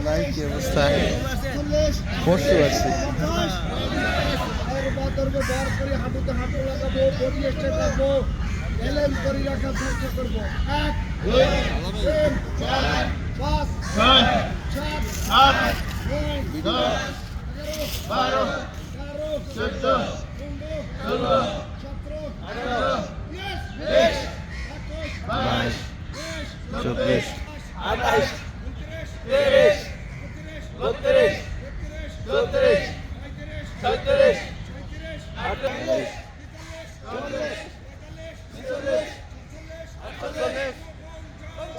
ভাই কি অবস্থা? পশু আছে। হাঁটুতে হাঁটু লাগাবো, বডি স্ট্রেট রাখবো, এলএম করে রাখার চেষ্টা করবো। 1 2 3 4 5 6 7 8 9 10 11 12 13 14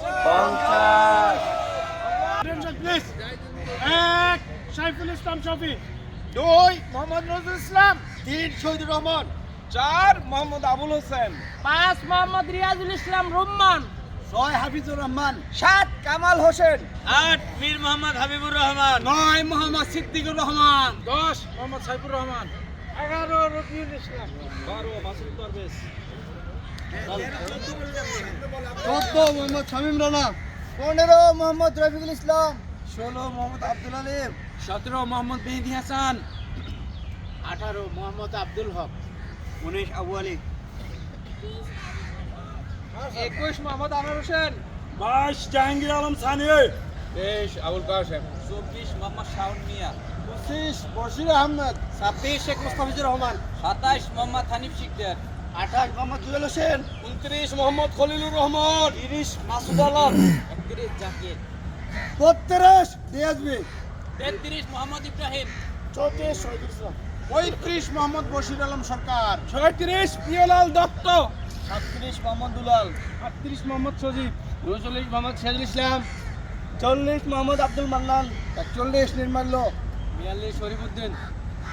15 16 সাইফুল ইসলাম শফি, 2 মোহাম্মদ নজরুল ইসলাম, 3 শহীদুর রহমান, 4 মোহাম্মদ আবুল হোসেন, 5 মোহাম্মদ রিয়াজুল ইসলাম রুম্মান, 6 হাফিজুর রহমান, 7 কামাল হোসেন, 8 মীর মোহাম্মদ হাবিবুর রহমান, 9 মোহাম্মদ সিদ্দিকুর রহমান, 10 মোহাম্মদ সাইফুর রহমান, 11 রবিউল ইসলাম, 12 মাসুদ পারভেজ, 14 মোহাম্মদ শামীম রানা, 15 মোহাম্মদ রফিকুল ইসলাম, 16 মোহাম্মদ আব্দুল আলিম, 17 মোহাম্মদ মেহেদী হাসান, 18 মোহাম্মদ আব্দুল হক, 19 আবু আলী, 21 মোহাম্মদ আনোয়ার হোসেন, 22 জাহাঙ্গীর আলম সানি, 23 আবুল কাশেম, 24 মোহাম্মদ শাওন মিয়া, 25 বশির আহমেদ, 26 শেখ মুস্তাফিজুর রহমান, 27 মোহাম্মদ হানিফ শিকদার, 28 মোহাম্মদ জুয়েল হোসেন, 29 মোহাম্মদ খলিলুর রহমান, 30 মাসুদ আলম, 31 জাকির, 32 ডিএসবি, 33 মোহাম্মদ ইব্রাহিম, 34 শহীদুল ইসলাম, 35 মোহাম্মদ বশির আলম সরকার, 36 প্রিয়লাল দত্ত, 37 মোহাম্মদ দুলাল, 38 মোহাম্মদ সজীব, 39 মোহাম্মদ সিরাজুল ইসলাম, 40 মোহাম্মদ আব্দুল মান্নান, 41 নির্মাল্য, 42 শরীফউদ্দিন,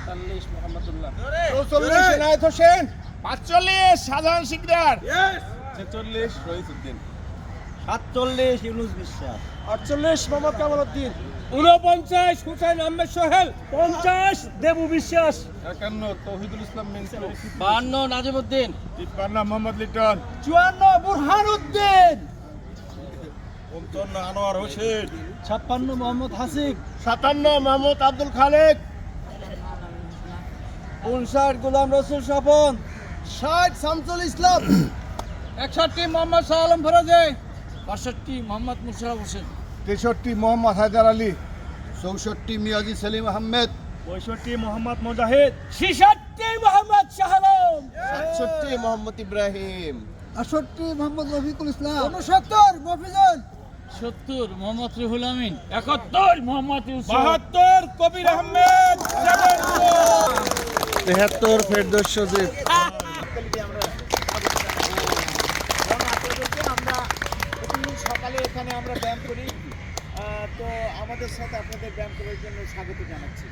43 মোহাম্মদুল্লাহ, 44 এনায়েত হোসেন, 45 শাহজাহান শিকদার, 46 রহিসউদ্দিন, 47 ইউনুস বিশ্বাস, 48 মোহাম্মদ কামাল উদ্দিন, 49 হুসাইন আহমেদ সোহেল, 50 দেবু বিশ্বাস, 51 তৌহিদুল ইসলাম মিন্টু, 52 নাজিমউদ্দিন, 53 মোহাম্মদ লিটন, 54 বুরহান উদ্দিন, 55 আনোয়ার হোসেন, 56 মোহাম্মদ হাসিব, 57 মোহাম্মদ আব্দুল খালেক, 59 গোলাম রসুল স্বপন, 60 শামসুল ইসলাম, 61 মোহাম্মদ শাহ আলম ফরাজে, 62 মোহাম্মদ মুশাররফ হোসেন, 63 মোহাম্মদ হায়দার আলী, 64 মিয়াজি সেলিম আহমেদ, 65 মোহাম্মদ মুজাহিদ, 66 মোহাম্মদ শাহ আলম, 67 মোহাম্মদ ইব্রাহিম, 68 মোহাম্মদ রফিকুল ইসলাম, 69 মফিজুল, 70 মোহাম্মদ রুহুল আমিন, 71 মোহাম্মদ ইউসুফ, 72 কবির আহমেদ, 73 ফেরদৌস সজীব। আমরা প্রতিদিন সকালে এখানে আমরা ব্যায়াম করি, তো আমাদের সাথে আপনাদের ব্যায়াম করার জন্য স্বাগত জানাচ্ছি।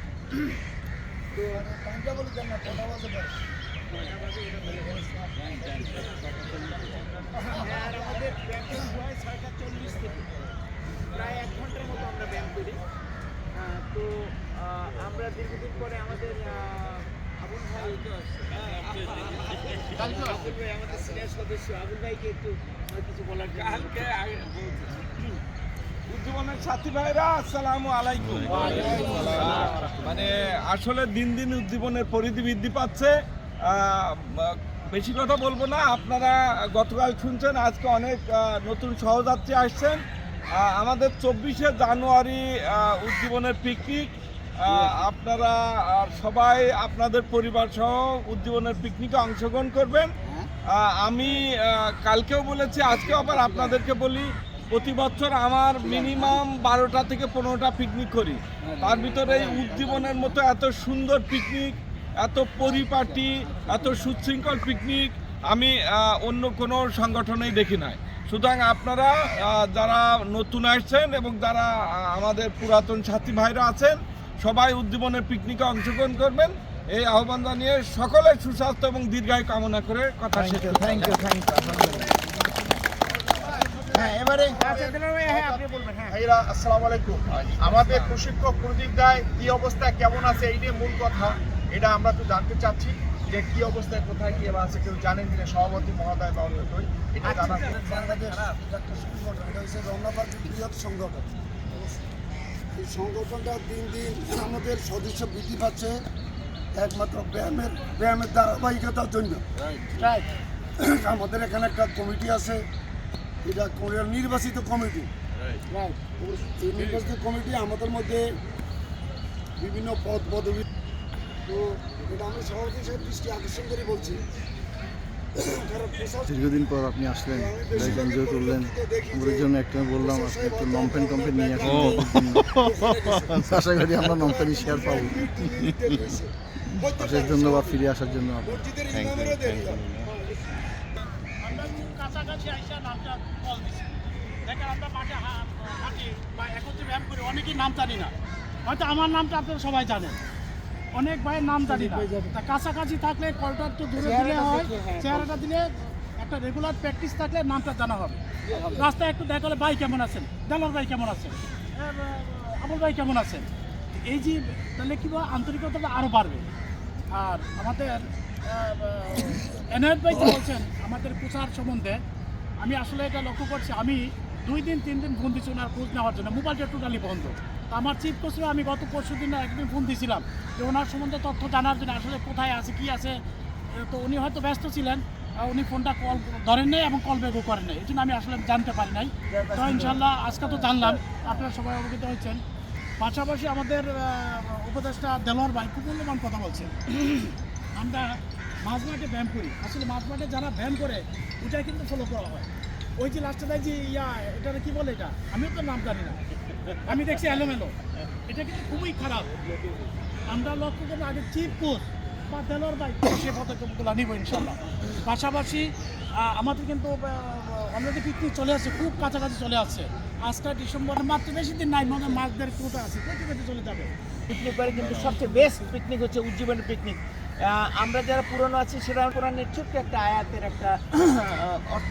তো পাঞ্জাবলি জন্য কথা বলতে পারি, আর আমাদের ব্যায়ামের সময় 6:40 থেকে প্রায় 1 ঘন্টার মতো আমরা ব্যায়াম করি। তো আমরা দীর্ঘদিন পরে আমাদের আবুল ভাই, আমাদের সিনিয়র সদস্য আবুল ভাইকে একটু কিছু বলার উদ্দীপনের সাথী ভাইরা, আসসালামু আলাইকুম। মানে আসলে দিন দিন উদ্দীপনের পরিধি বৃদ্ধি পাচ্ছে। বেশি কথা বলবো না, আপনারা গতকাল শুনছেন, আজকে অনেক নতুন সহযাত্রী আসছেন। আমাদের 24শে জানুয়ারি উদ্দীপনের পিকনিক, আপনারা সবাই আপনাদের পরিবার সহ উদ্দীপনের পিকনিকে অংশগ্রহণ করবেন। আমি কালকেও বলেছি, আজকেও আবার আপনাদেরকে বলি, প্রতি বছর আমার মিনিমাম 12টা থেকে 15টা পিকনিক করি। তার ভিতরে এই উদ্দীপনের মতো এত সুন্দর পিকনিক, এত পরিপাটি, এত সুশৃঙ্খল পিকনিক আমি অন্য কোনো সংগঠনেই দেখি নাই। সুতরাং আপনারা যারা নতুন আসছেন এবং যারা আমাদের পুরাতন সাথী ভাইরা আছেন, সবাই উদ্দীপনের পিকনিকে অংশগ্রহণ করবেন, এই আহ্বান জানিয়ে সকলের সুস্বাস্থ্য এবং দীর্ঘায়ু কামনা করে কথা শেষ করছি। Thank you. হ্যাঁ, এবারে আপনি বলবেন। হ্যাঁ ভাইরা, আসসালামু আলাইকুম। আমাদের প্রশিক্ষক প্রতীক দায় কি অবস্থা, কেমন আছে, এই নিয়ে মূল কথা। এটা আমরা তো জানতে চাচ্ছি যে কি অবস্থায় কোথায় কি আছে, কেউ জানেন কিনা সভাপতি মহোদয় বা অন্যতই এটা জানা। বাংলাদেশ একটা সংগঠন, এটা হচ্ছে রমনা পার্কের বৃহৎ সংগঠন। এই সংগঠনটা দিন দিন আমাদের সদস্য বৃদ্ধি পাচ্ছে একমাত্র ব্যায়ামের ধারাবাহিকতার জন্য। আমাদের এখানে একটা কমিটি আছে, এটা নির্বাচিত কমিটি। এই নির্বাচিত কমিটি আমাদের মধ্যে বিভিন্ন পদ পদবি, তো এটা আমি সভাপতি হিসেবে দৃষ্টি আকর্ষণ করে বলছি। দীর্ঘদিন পর আপনি আসলেন, বেশ এনজয় করলেন। আমাদের জন্য একটা বললাম আপনি একটু লম্পেন টম্পেন নিয়ে আসেন, আশা করি আমরা লম্পেনই শেয়ার পাবো। অশেষ ধন্যবাদ ফিরে আসার জন্য। আমরা কাছাকাছি আইসা নামটা কল দিছি। দেখেন আমরা মাঠে হাঁটি বা একত্রে ব্যায়াম করি, অনেকেই নাম জানি না। হয়তো আমার নামটা আপনারা সবাই জানেন, অনেক ভাইয়ের নাম জানি না। তা কাছাকাছি থাকলে কলটা একটু দূরে দিলে হয়, চেহারাটা দিলে একটা রেগুলার প্র্যাকটিস থাকলে নামটা জানা হবে। রাস্তায় একটু দেখা হলে ভাই কেমন আছেন, দেলোয়ার ভাই কেমন আছেন, আবুল ভাই কেমন আছেন, এই যে তাহলে কি বল আন্তরিকতাটা আরও বাড়বে। আর আমাদের এনায়েত ভাই যে বলছেন আমাদের প্রচার সম্বন্ধে, আমি আসলে এটা লক্ষ্য করছি। আমি 2 দিন 3 দিন ফোন দিচ্ছি ওনার খোঁজ নেওয়ার জন্য, মোবাইলটা টোটালি বন্ধ। তো আমার চিফ কোচকে আমি গত পরশু দিন একদিন ফোন দিয়েছিলাম যে ওনার সম্বন্ধে তথ্য জানার জন্য, আসলে কোথায় আছে কি আছে। তো উনি হয়তো ব্যস্ত ছিলেন, উনি ফোনটা কল ধরেন নাই এবং কল ব্যাকও করেন নাই, এই জন্য আমি আসলে জানতে পারি নাই। তো ইনশাল্লাহ আজকে তো জানলাম, আপনারা সবাই অবগত হয়েছেন। পাশাপাশি আমাদের উপদেষ্টা দেলোয়ার ভাই খুব মূল্যবান কথা বলছেন। আমরা মাঝ মাঠে ব্যায়াম করি, আসলে মাঝ মাঠে যারা ব্যায়াম করে ওটাই কিন্তু ফলো করা হয়। ওই যে লাস্টে দেয় যে এটা কি বলে, এটা আমিও তো নাম জানি না, আমি দেখছি এলোমেলো, এটা কিন্তু খুবই খারাপ। আমরা লক্ষ্য করবো আগে চিফ কোচ বা দেলোয়ার ভাই সে পদক্ষেপগুলো নিব ইনশাল্লাহ। পাশাপাশি আমাদের কিন্তু অলরেডি পিকনিক চলে আসছে, খুব কাছাকাছি চলে আসছে। আজকে ডিসেম্বরের মাত্র বেশি দিন নাই, মনে মাসদের কোটা আছে, কেটে চলে যাবে। পিকনিক করে কিন্তু সবচেয়ে বেস্ট পিকনিক হচ্ছে উজ্জীবনের পিকনিক। আমরা যারা পুরনো আছি সেটা কোরআনের ছোট্ট একটা আয়াতের একটা অর্থ